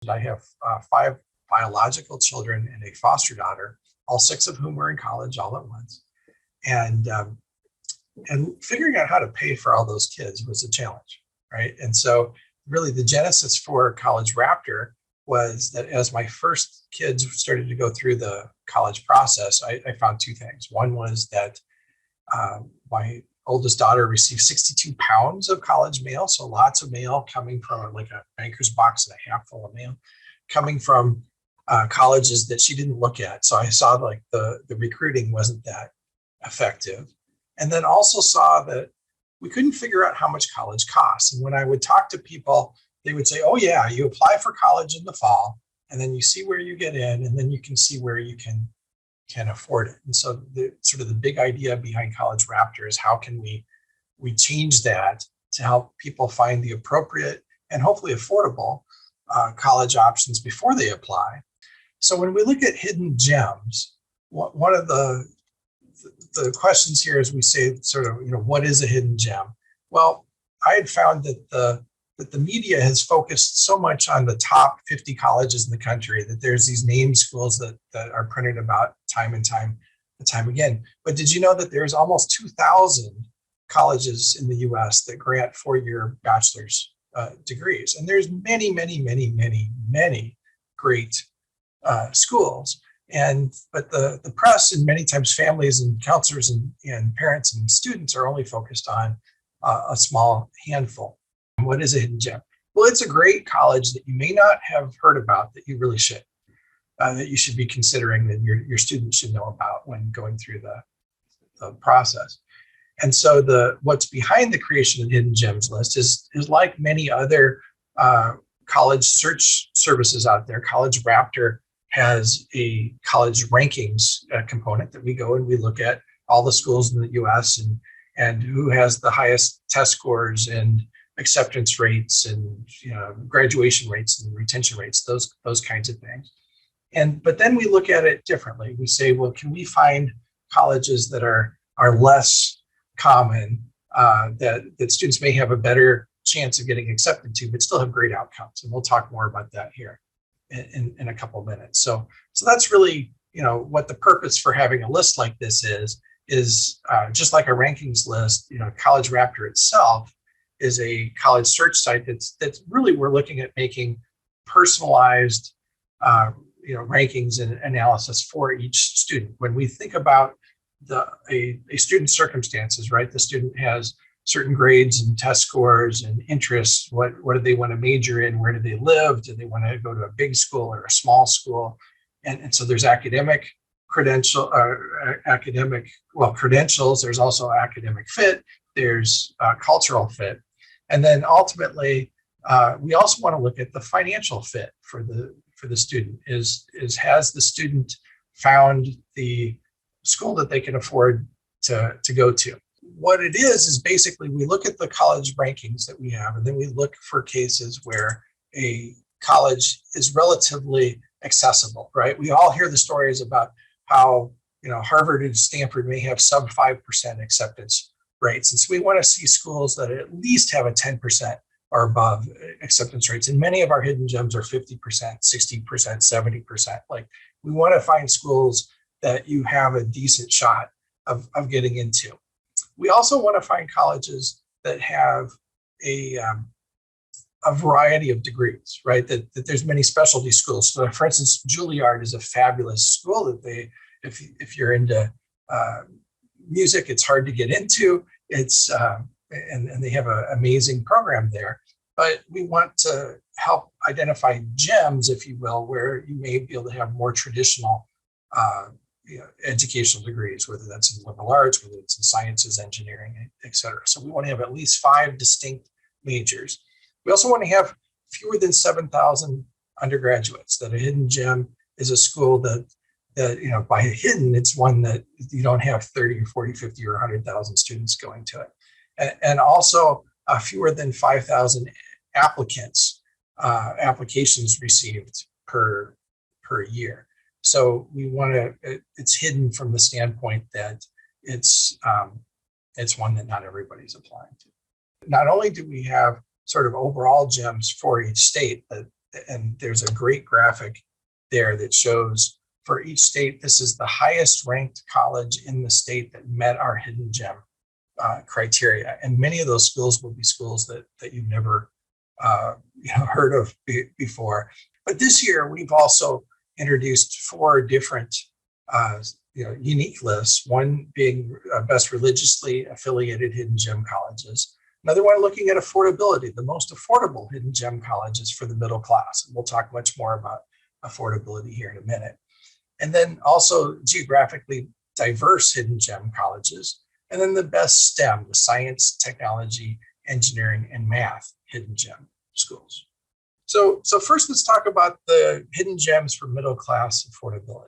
I have five biological children and a foster daughter, all six of whom were in college all at once. And figuring out how to pay for all those kids was a challenge, right? And so really the genesis for College Raptor was that as my first kids started to go through the college process, I found two things. One was that my oldest daughter received 62 pounds of college mail. So lots of mail coming from like a banker's box and a half full of mail coming from colleges that she didn't look at. So I saw like the recruiting wasn't that effective. And then also saw that we couldn't figure out how much college costs. And when I would talk to people, they would say, oh yeah, you apply for college in the fall, and then you see where you get in, and then you can see where you can afford it. And so the sort of the big idea behind College Raptor is how can we change that to help people find the appropriate and hopefully affordable college options before they apply. So when we look at hidden gems, one of the questions here is we say sort of, what is a hidden gem? Well, I had found that the media has focused so much on the top 50 colleges in the country that there's these name schools that are printed about time and time again. But did you know that there's almost 2,000 colleges in the US that grant four-year bachelor's degrees? And there's many, many, many, many, many great schools. But the press and many times families and counselors and parents and students are only focused on a small handful. What is a hidden gem? Well, it's a great college that you may not have heard about that you really should, that you should be considering, that your students should know about when going through the process. And so what's behind the creation of the Hidden Gems list is like many other college search services out there. College Raptor has a college rankings component that we go and we look at all the schools in the US and who has the highest test scores and acceptance rates and graduation rates and retention rates, those kinds of things. But then we look at it differently. We say, well, can we find colleges that are less common, that students may have a better chance of getting accepted to, but still have great outcomes? And we'll talk more about that here in a couple of minutes. So that's really, what the purpose for having a list like this is just like a rankings list. College Raptor itself is a college search site that's really, we're looking at making personalized rankings and analysis for each student. When we think about a student's circumstances, right? The student has certain grades and test scores and interests. What do they want to major in? Where do they live? Do they want to go to a big school or a small school? And so there's credentials. There's also academic fit. There's cultural fit. And then ultimately, we also want to look at the financial fit for the student. Has the student found the school that they can afford to go to? What it is basically we look at the college rankings that we have, and then we look for cases where a college is relatively accessible, right? We all hear the stories about how Harvard and Stanford may have sub 5% acceptance rates. And so we want to see schools that at least have a 10% or above acceptance rates. And many of our hidden gems are 50%, 60%, 70%. Like, we want to find schools that you have a decent shot of getting into. We also want to find colleges that have a variety of degrees, right? That there's many specialty schools. So, for instance, Juilliard is a fabulous school that if you're into music, it's hard to get into. It's and they have an amazing program there. But we want to help identify gems, if you will, where you may be able to have more traditional educational degrees, whether that's in liberal arts, whether it's in sciences, engineering, et cetera. So we want to have at least 5 distinct majors. We also want to have fewer than 7,000 undergraduates. That a hidden gem is a school that by hidden, it's one that you don't have 30 or 40, 50 or 100,000 students going to it. And also fewer than 5,000 applications received per year. So we want to, it's hidden from the standpoint that it's one that not everybody's applying to. Not only do we have sort of overall gems for each state, and there's a great graphic there that shows for each state, this is the highest ranked college in the state that met our hidden gem criteria. And many of those schools will be schools that you've never heard of before. But this year, we've also introduced 4 different unique lists, one being best religiously affiliated hidden gem colleges. Another one looking at affordability, the most affordable hidden gem colleges for the middle class. And we'll talk much more about affordability here in a minute. And then also geographically diverse hidden gem colleges. And then the best STEM, the science, technology, engineering, and math hidden gem schools. So first, let's talk about the hidden gems for middle class affordability.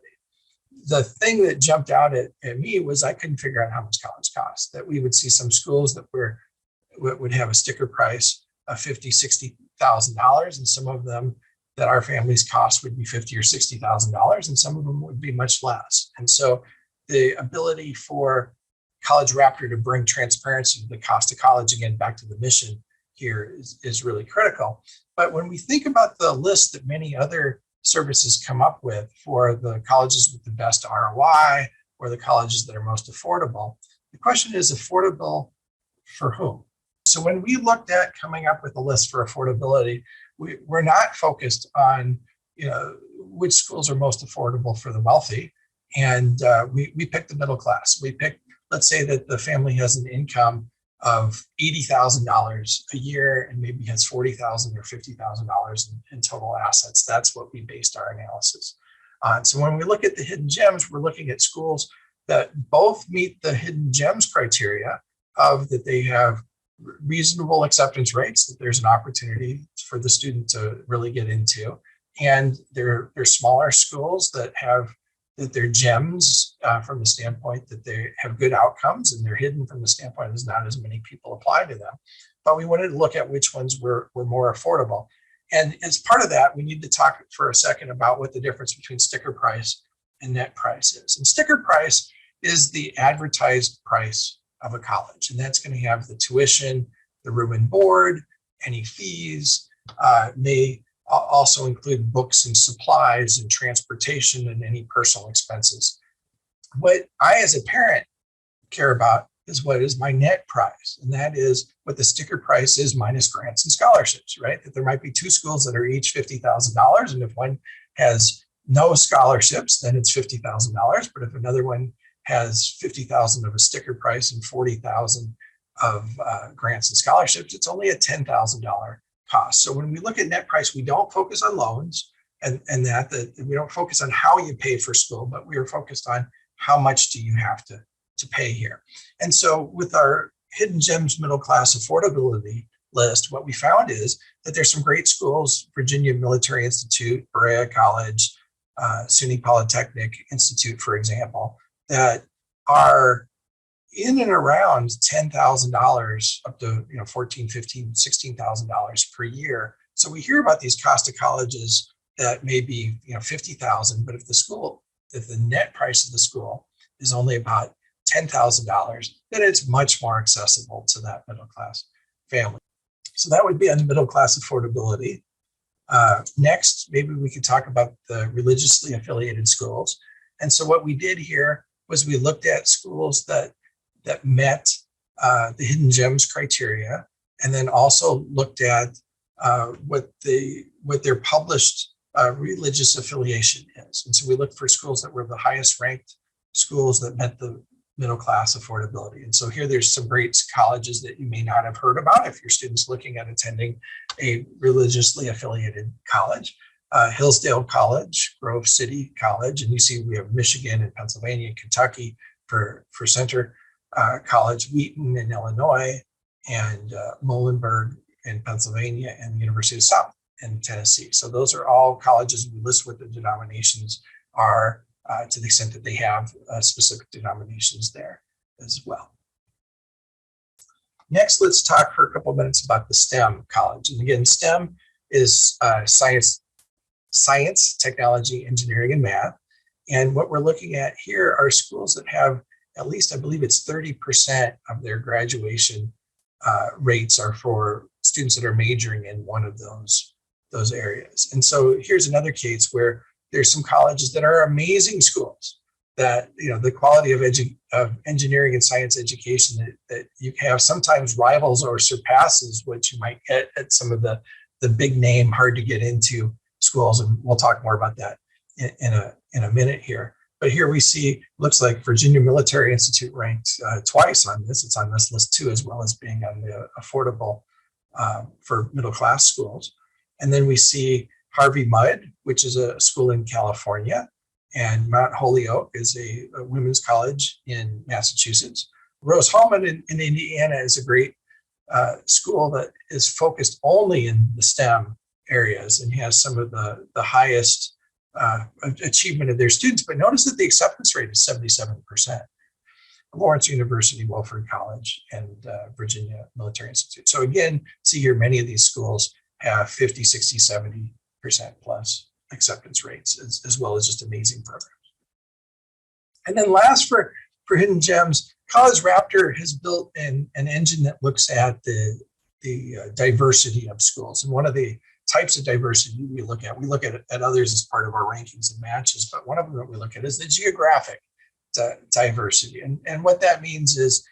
The thing that jumped out at me was I couldn't figure out how much college costs, that we would see some schools that would have a sticker price of $50,000, $60,000, and some of them that our family's cost would be $50,000 or $60,000, and some of them would be much less. And so the ability for College Raptor to bring transparency to the cost of college, again, back to the mission here, is really critical. But when we think about the list that many other services come up with for the colleges with the best ROI or the colleges that are most affordable, the question is affordable for whom? So when we looked at coming up with a list for affordability, we're not focused on which schools are most affordable for the wealthy. And we picked the middle class. We picked, let's say that the family has an income of $80,000 a year and maybe has $40,000 or $50,000 in total assets. That's what we based our analysis on. So when we look at the hidden gems, we're looking at schools that both meet the hidden gems criteria of that they have reasonable acceptance rates, that there's an opportunity for the student to really get into, and they're smaller schools that they're gems from the standpoint that they have good outcomes, and they're hidden from the standpoint as not as many people apply to them. But we wanted to look at which ones were more affordable. And as part of that, we need to talk for a second about what the difference between sticker price and net price is. And sticker price is the advertised price of a college, and that's going to have the tuition, the room and board, any fees, may also include books and supplies and transportation and any personal expenses. What I, as a parent, care about is what is my net price, and that is what the sticker price is minus grants and scholarships, right? That there might be 2 schools that are each $50,000, and if one has no scholarships, then it's $50,000. But if another one has $50,000 of a sticker price and $40,000 of grants and scholarships, it's only a $10,000 cost. So when we look at net price, we don't focus on loans and that we don't focus on how you pay for school, but we are focused on how much do you have to pay here. And so with our hidden gems middle class affordability list, what we found is that there's some great schools: Virginia Military Institute, Berea College, SUNY Polytechnic Institute, for example, that are in and around $10,000 up to $14,000, $15,000, $16,000 per year. So we hear about these cost of colleges that may be $50,000, but if the net price of the school is only about $10,000, then it's much more accessible to that middle class family. So that would be on the middle class affordability. Next, maybe we could talk about the religiously affiliated schools. And so what we did here was we looked at schools that met the hidden gems criteria, and then also looked at what their published religious affiliation is. And so we looked for schools that were the highest ranked schools that met the middle class affordability. And so here there's some great colleges that you may not have heard about if your student's looking at attending a religiously affiliated college. Hillsdale College, Grove City College, and you see we have Michigan and Pennsylvania and Kentucky for Center College, Wheaton in Illinois, and Muhlenberg in Pennsylvania, and the University of South in Tennessee. So those are all colleges. We list what the denominations are to the extent that they have specific denominations there as well. Next, let's talk for a couple of minutes about the STEM college. And again, STEM is science, technology, engineering, and math. And what we're looking at here are schools that have at least, I believe it's 30% of their graduation rates are for students that are majoring in one of those those areas. And so here's another case where there's some colleges that are amazing schools that, the quality of engineering and science education that you have sometimes rivals or surpasses what you might get at some of the big name, hard to get into schools. And we'll talk more about that in a minute here. But here we see, looks like Virginia Military Institute ranked twice on this. It's on this list too, as well as being on the affordable for middle class schools. And then we see Harvey Mudd, which is a school in California, and Mount Holyoke is a women's college in Massachusetts. Rose-Hulman in Indiana is a great school that is focused only in the STEM areas and has some of the highest achievement of their students. But notice that the acceptance rate is 77%. Lawrence University, Wilford College, and Virginia Military Institute. So again, see here, many of these schools have 50, 60, 70% plus acceptance rates, as well as just amazing programs. And then last for hidden gems, College Raptor has built an engine that looks at the diversity of schools. And one of the types of diversity we look at others as part of our rankings and matches, but one of them that we look at is the geographic diversity. And what that means is,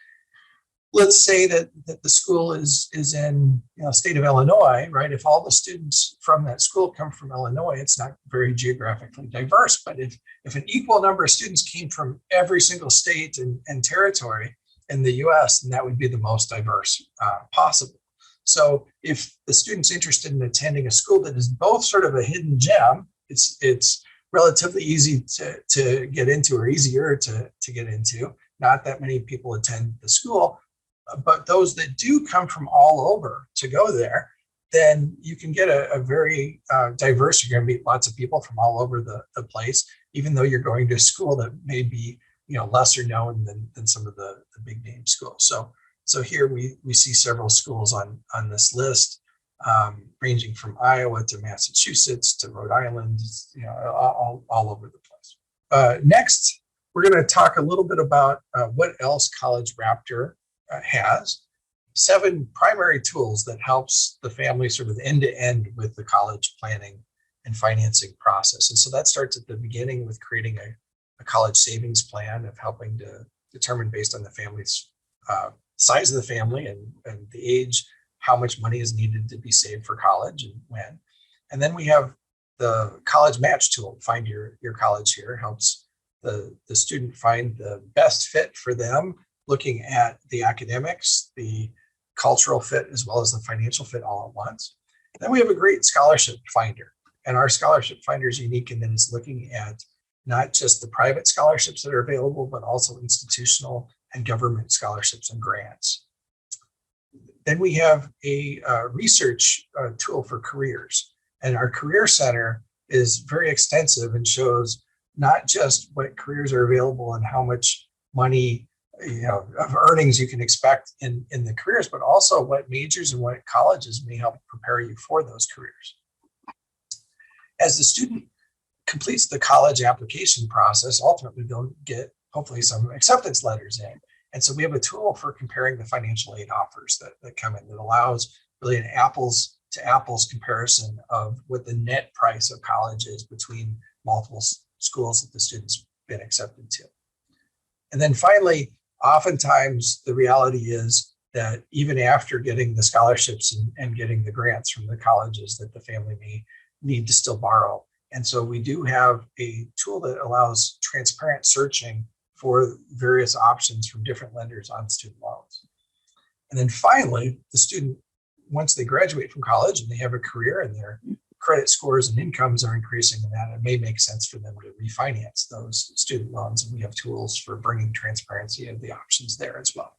let's say that the school is in state of Illinois, right? If all the students from that school come from Illinois, it's not very geographically diverse. But if an equal number of students came from every single state and territory in the US, then that would be the most diverse possible. So if the student's interested in attending a school that is both sort of a hidden gem, it's relatively easy to get into, or easier to get into. Not that many people attend the school, but those that do come from all over to go there, then you can get a very diverse, you're going to meet lots of people from all over the place, even though you're going to a school that may be lesser known than some of the big name schools. So here we see several schools on this list, ranging from Iowa to Massachusetts to Rhode Island, all over the place. Next, we're going to talk a little bit about what else College Raptor has. 7 primary tools that helps the family sort of end to end with the college planning and financing process. And so that starts at the beginning with creating a college savings plan, of helping to determine, based on the family's size of the family and the age, how much money is needed to be saved for college and when. And then we have the college match tool. Find your college here helps the student find the best fit for them, looking at the academics, the cultural fit, as well as the financial fit all at once. And then we have a great scholarship finder. And our scholarship finder is unique in that it's looking at not just the private scholarships that are available, but also institutional and government scholarships and grants. Then we have a research tool for careers. And our Career Center is very extensive and shows not just what careers are available and how much money of earnings you can expect in the careers, but also what majors and what colleges may help prepare you for those careers. As the student completes the college application process, ultimately they'll get hopefully some acceptance letters in. And so we have a tool for comparing the financial aid offers that come in that allows really an apples to apples comparison of what the net price of college is between multiple schools that the student's been accepted to. And then finally, oftentimes the reality is that even after getting the scholarships and getting the grants from the colleges, that the family may need to still borrow. And so we do have a tool that allows transparent searching for various options from different lenders on student loans. And then finally, the student, once they graduate from college and they have a career and their credit scores and incomes are increasing, and that it may make sense for them to refinance those student loans. And we have tools for bringing transparency of the options there as well.